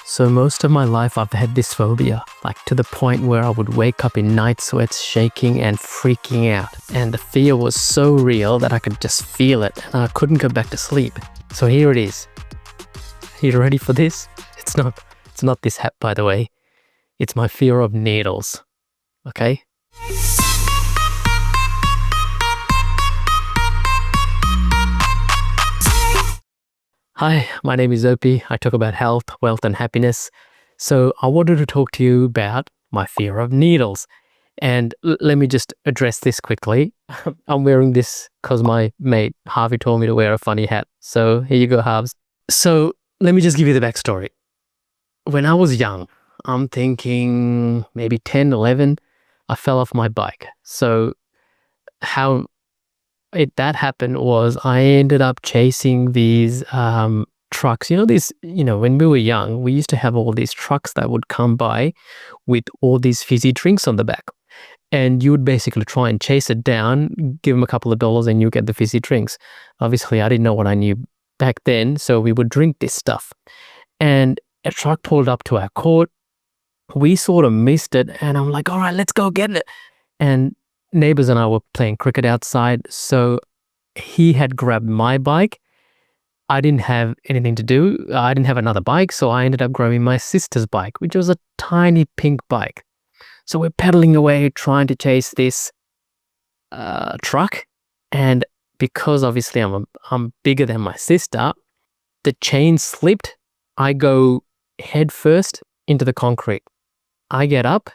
So most of my life I've had this phobia, like to the point where I would wake up in night sweats, shaking and freaking out. And the fear was so real that I could just feel it and I couldn't go back to sleep. So here it is. Are you ready for this? It's not this hat, by the way. It's my fear of needles. Okay? Hi, my name is Opie. I talk about health, wealth and happiness. So I wanted to talk to you about my fear of needles. And let me just address this quickly. I'm wearing this because my mate Harvey told me to wear a funny hat. So here you go, Harves. So let me just give you the backstory. When I was young, I'm thinking maybe 10, 11, I fell off my bike. So how that happened was I ended up chasing these trucks. When we were young, we used to have all these trucks that would come by with all these fizzy drinks on the back. And you would basically try and chase it down, give them a couple of dollars and you get the fizzy drinks. Obviously, I didn't know what I knew back then, so we would drink this stuff. And a truck pulled up to our court. We sort of missed it and I'm like, all right, let's go get it. And neighbors and I were playing cricket outside, so he had grabbed my bike. I didn't have anything to do. I didn't have another bike, so I ended up grabbing my sister's bike, which was a tiny pink bike. So we're pedaling away trying to chase this truck, and because obviously I'm bigger than my sister, the chain slipped. I go head first into the concrete. I get up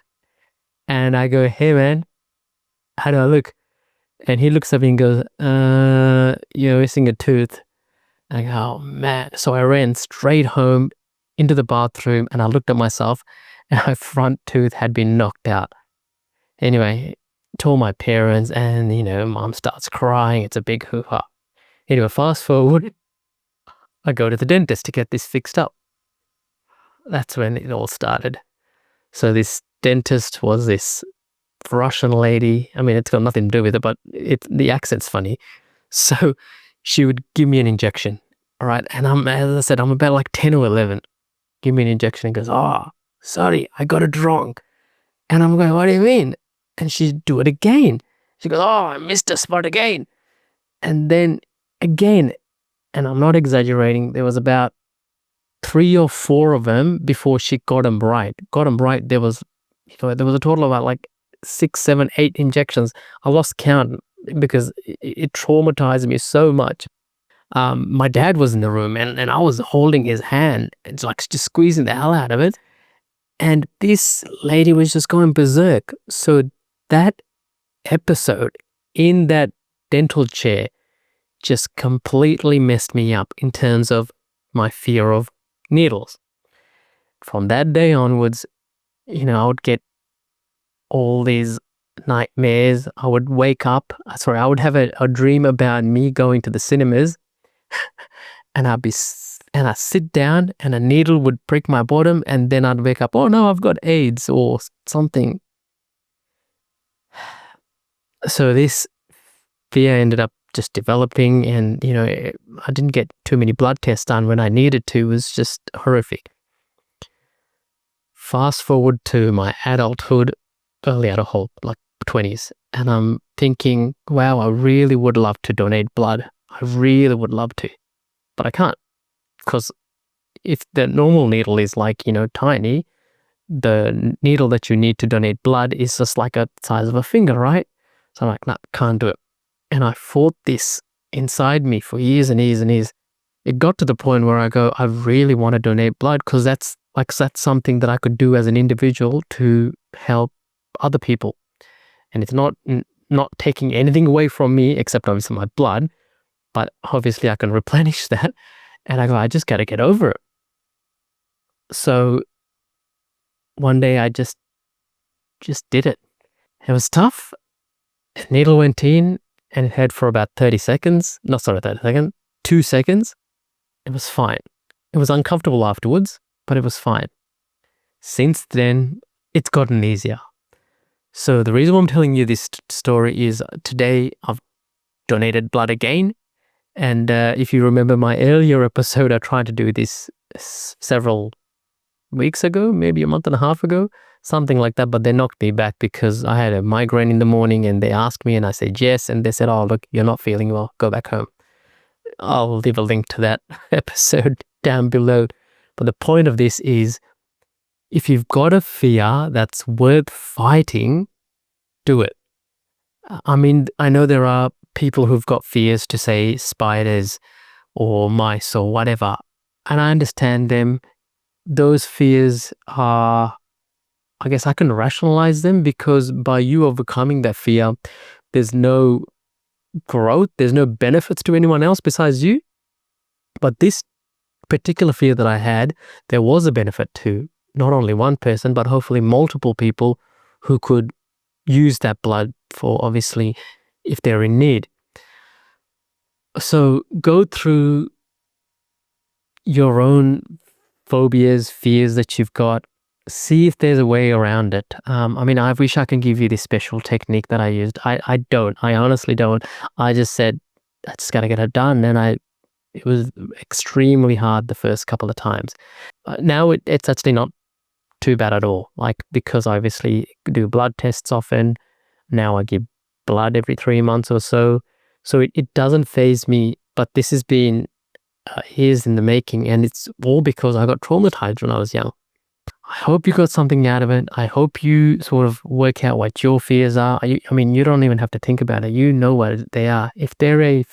and I go, "Hey man, how do I look?" And he looks at me and goes, "You're missing a tooth." I go, "Oh man." So I ran straight home into the bathroom and I looked at myself and my front tooth had been knocked out. Anyway, told my parents and, mom starts crying. It's a big hoo-ha. Anyway, fast forward, I go to the dentist to get this fixed up. That's when it all started. So this dentist was this Russian lady. I mean, it's got nothing to do with it, but the accent's funny. So she would give me an injection, all right? And as I said, I'm about like 10 or 11. Give me an injection and goes, "Oh, sorry, I got it wrong." And I'm going, "What do you mean?" And she'd do it again. She goes, "Oh, I missed a spot again." And then again, and I'm not exaggerating, there was about 3 or 4 of them before she got them right. There was a total of about like 6, 7, 8 injections. I lost count because it traumatized me so much. My dad was in the room and I was holding his hand. It's like just squeezing the hell out of it. And this lady was just going berserk. So that episode in that dental chair just completely messed me up in terms of my fear of needles. From that day onwards, I would get all these nightmares. I would wake up, I would have a dream about me going to the cinemas and I'd sit down and a needle would prick my bottom and then I'd wake up, "Oh no, I've got AIDS" or something. So this fear ended up just developing and, I didn't get too many blood tests done when I needed to. It was just horrific. Fast forward to my adulthood, early adulthood, like 20s, and I'm thinking, wow, I really would love to donate blood. I really would love to, but I can't, because if the normal needle is like, tiny, the needle that you need to donate blood is just like a size of a finger, right? So I'm like, no, can't do it. And I fought this inside me for years and years and years. It got to the point where I go, I really want to donate blood because that's something that I could do as an individual to help other people. And it's not taking anything away from me except obviously my blood, but obviously I can replenish that. And I go, I just got to get over it. So one day I just did it. It was tough. The needle went in and it had for about 30 seconds. Not sorry, 30 seconds. 2 seconds. It was fine. It was uncomfortable afterwards, but it was fine. Since then, it's gotten easier. So the reason why I'm telling you this story is today I've donated blood again. And if you remember my earlier episode, I tried to do this several weeks ago, maybe a month and a half ago, something like that. But they knocked me back because I had a migraine in the morning and they asked me and I said yes. And they said, oh, look, you're not feeling well. Go back home. I'll leave a link to that episode down below. But the point of this is, if you've got a fear that's worth fighting, do it. I mean, I know there are people who've got fears to say spiders or mice or whatever, and I understand them. Those fears are, I guess I can rationalize them because by you overcoming that fear, there's no growth, there's no benefits to anyone else besides you. But this particular fear that I had, there was a benefit to not only one person, but hopefully multiple people who could use that blood for, obviously, if they're in need. So go through your own phobias, fears that you've got. See if there's a way around it. I mean, I wish I can give you this special technique that I used. I don't. I honestly don't. I just said, I just got to get it done. And it was extremely hard the first couple of times. Now it's actually not too bad at all. Like, because I obviously do blood tests often. Now I give blood every 3 months or so. So it doesn't faze me. But this has been years in the making. And it's all because I got traumatized when I was young. I hope you got something out of it. I hope you sort of work out what your fears are. I mean, you don't even have to think about it. You know what they are. If they're a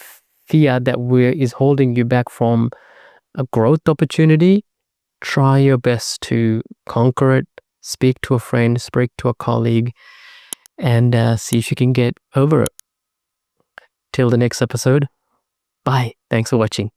fear that is holding you back from a growth opportunity, try your best to conquer it. Speak to a friend, speak to a colleague, and see if you can get over it. Till the next episode. Bye. Thanks for watching.